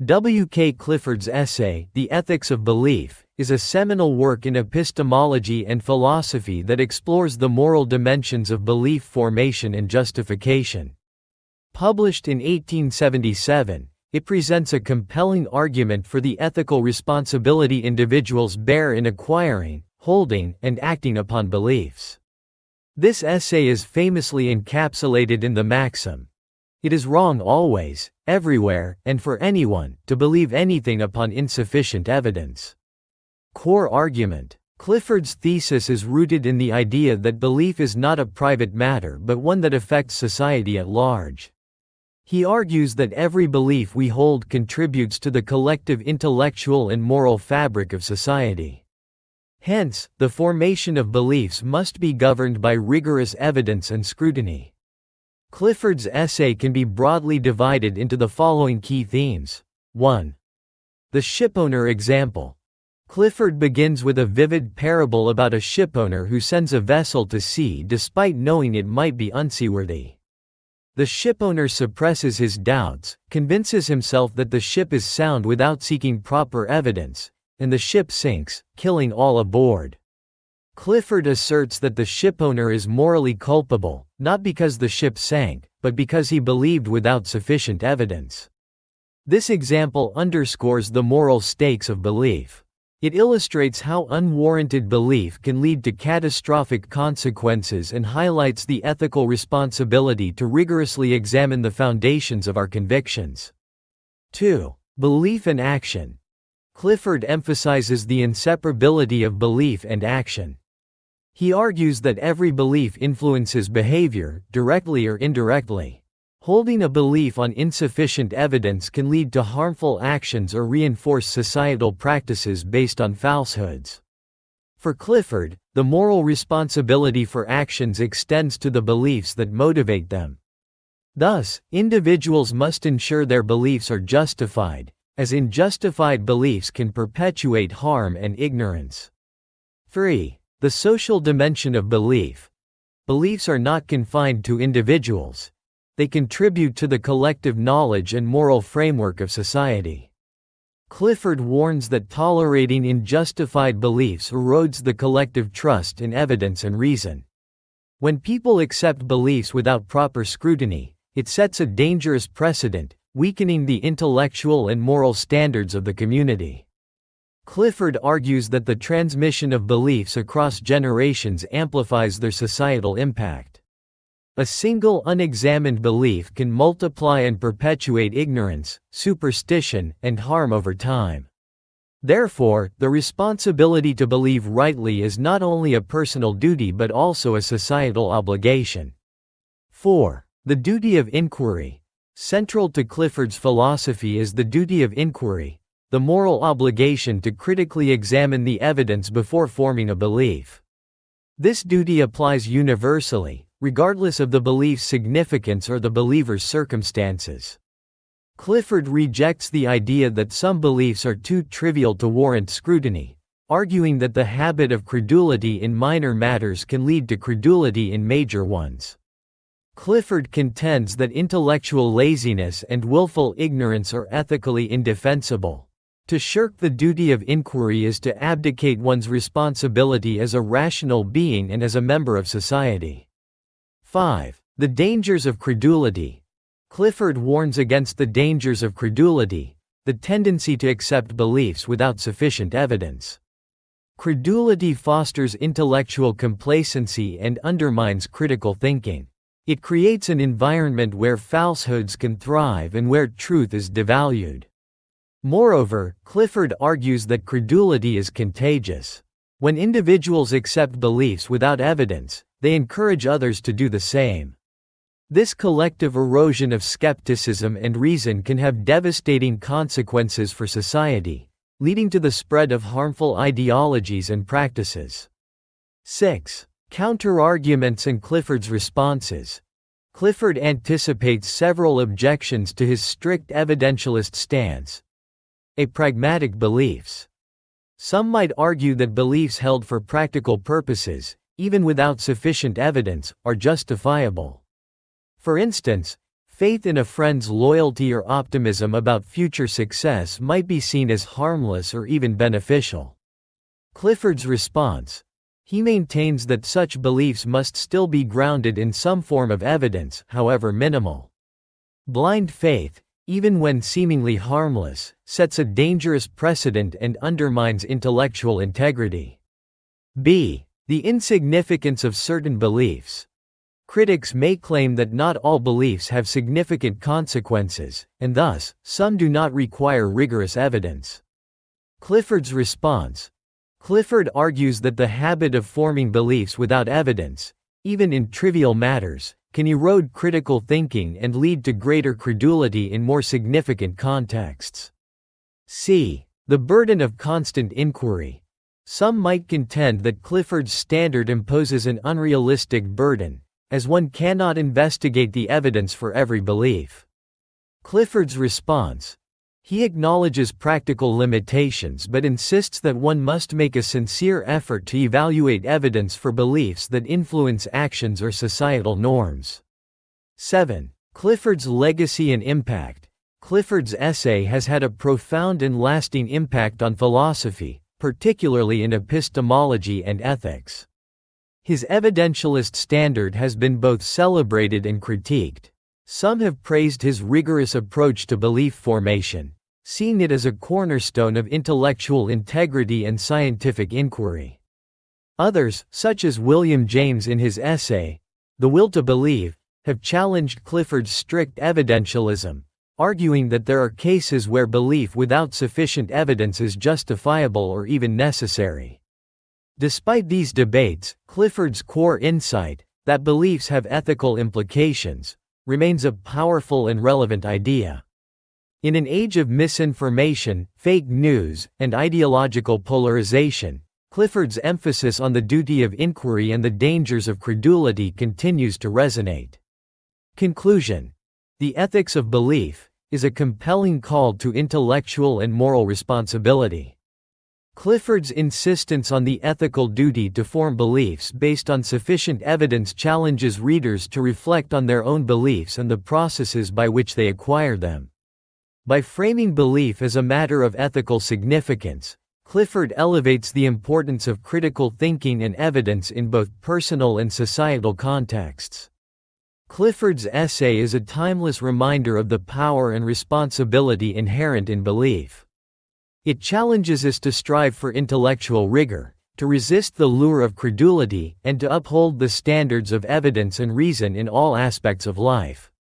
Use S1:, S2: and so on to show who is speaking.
S1: W. K. Clifford's essay, The Ethics of Belief, is a seminal work in epistemology and philosophy that explores the moral dimensions of belief formation and justification. Published in 1877, it presents a compelling argument for the ethical responsibility individuals bear in acquiring, holding, and acting upon beliefs. This essay is famously encapsulated in the maxim, "It is wrong always, everywhere, and for anyone, to believe anything upon insufficient evidence." Core argument. Clifford's thesis is rooted in the idea that belief is not a private matter but one that affects society at large. He argues that every belief we hold contributes to the collective intellectual and moral fabric of society. Hence, the formation of beliefs must be governed by rigorous evidence and scrutiny. Clifford's essay can be broadly divided into the following key themes. 1. The shipowner example. Clifford begins with a vivid parable about a shipowner who sends a vessel to sea despite knowing it might be unseaworthy. The shipowner suppresses his doubts, convinces himself that the ship is sound without seeking proper evidence, and the ship sinks, killing all aboard. Clifford asserts that the shipowner is morally culpable, not because the ship sank, but because he believed without sufficient evidence. This example underscores the moral stakes of belief. It illustrates how unwarranted belief can lead to catastrophic consequences and highlights the ethical responsibility to rigorously examine the foundations of our convictions. 2. Belief and action. Clifford emphasizes the inseparability of belief and action. He argues that every belief influences behavior, directly or indirectly. Holding a belief on insufficient evidence can lead to harmful actions or reinforce societal practices based on falsehoods. For Clifford, the moral responsibility for actions extends to the beliefs that motivate them. Thus, individuals must ensure their beliefs are justified, as unjustified beliefs can perpetuate harm and ignorance. 3. The social dimension of belief. Beliefs are not confined to individuals. They contribute to the collective knowledge and moral framework of society. Clifford warns that tolerating unjustified beliefs erodes the collective trust in evidence and reason. When people accept beliefs without proper scrutiny, it sets a dangerous precedent, weakening the intellectual and moral standards of the community. Clifford argues that the transmission of beliefs across generations amplifies their societal impact. A single unexamined belief can multiply and perpetuate ignorance, superstition, and harm over time. Therefore, the responsibility to believe rightly is not only a personal duty but also a societal obligation. 4. The duty of inquiry. Central to Clifford's philosophy is the duty of inquiry, the moral obligation to critically examine the evidence before forming a belief. This duty applies universally, regardless of the belief's significance or the believer's circumstances. Clifford rejects the idea that some beliefs are too trivial to warrant scrutiny, arguing that the habit of credulity in minor matters can lead to credulity in major ones. Clifford contends that intellectual laziness and willful ignorance are ethically indefensible. To shirk the duty of inquiry is to abdicate one's responsibility as a rational being and as a member of society. 5. The dangers of credulity. Clifford warns against the dangers of credulity, the tendency to accept beliefs without sufficient evidence. Credulity fosters intellectual complacency and undermines critical thinking. It creates an environment where falsehoods can thrive and where truth is devalued. Moreover, Clifford argues that credulity is contagious. When individuals accept beliefs without evidence, they encourage others to do the same. This collective erosion of skepticism and reason can have devastating consequences for society, leading to the spread of harmful ideologies and practices. 6. Counterarguments and Clifford's responses. Clifford anticipates several objections to his strict evidentialist stance. A pragmatic beliefs. Some might argue that beliefs held for practical purposes, even without sufficient evidence, are justifiable. For instance, Faith in a friend's loyalty or optimism about future success might be seen as harmless or even beneficial. Clifford's response: he maintains that such beliefs must still be grounded in some form of evidence, however minimal. Blind faith, even when seemingly harmless, sets a dangerous precedent and undermines intellectual integrity. B. The insignificance of certain beliefs. Critics may claim that not all beliefs have significant consequences, and thus, some do not require rigorous evidence. Clifford's response: Clifford argues that the habit of forming beliefs without evidence, even in trivial matters, can erode critical thinking and lead to greater credulity in more significant contexts. C. The burden of constant inquiry. Some might contend that Clifford's standard imposes an unrealistic burden, as one cannot investigate the evidence for every belief. Clifford's response: he acknowledges practical limitations but insists that one must make a sincere effort to evaluate evidence for beliefs that influence actions or societal norms. 7. Clifford's legacy and impact. Clifford's essay has had a profound and lasting impact on philosophy, particularly in epistemology and ethics. His evidentialist standard has been both celebrated and critiqued. Some have praised his rigorous approach to belief formation, seeing it as a cornerstone of intellectual integrity and scientific inquiry. Others, such as William James in his essay, The Will to Believe, have challenged Clifford's strict evidentialism, arguing that there are cases where belief without sufficient evidence is justifiable or even necessary. Despite these debates, Clifford's core insight, that beliefs have ethical implications, remains a powerful and relevant idea. In an age of misinformation, fake news, and ideological polarization, Clifford's emphasis on the duty of inquiry and the dangers of credulity continues to resonate. Conclusion: The Ethics of Belief is a compelling call to intellectual and moral responsibility. Clifford's insistence on the ethical duty to form beliefs based on sufficient evidence challenges readers to reflect on their own beliefs and the processes by which they acquire them. By framing belief as a matter of ethical significance, Clifford elevates the importance of critical thinking and evidence in both personal and societal contexts. Clifford's essay is a timeless reminder of the power and responsibility inherent in belief. It challenges us to strive for intellectual rigor, to resist the lure of credulity, and to uphold the standards of evidence and reason in all aspects of life.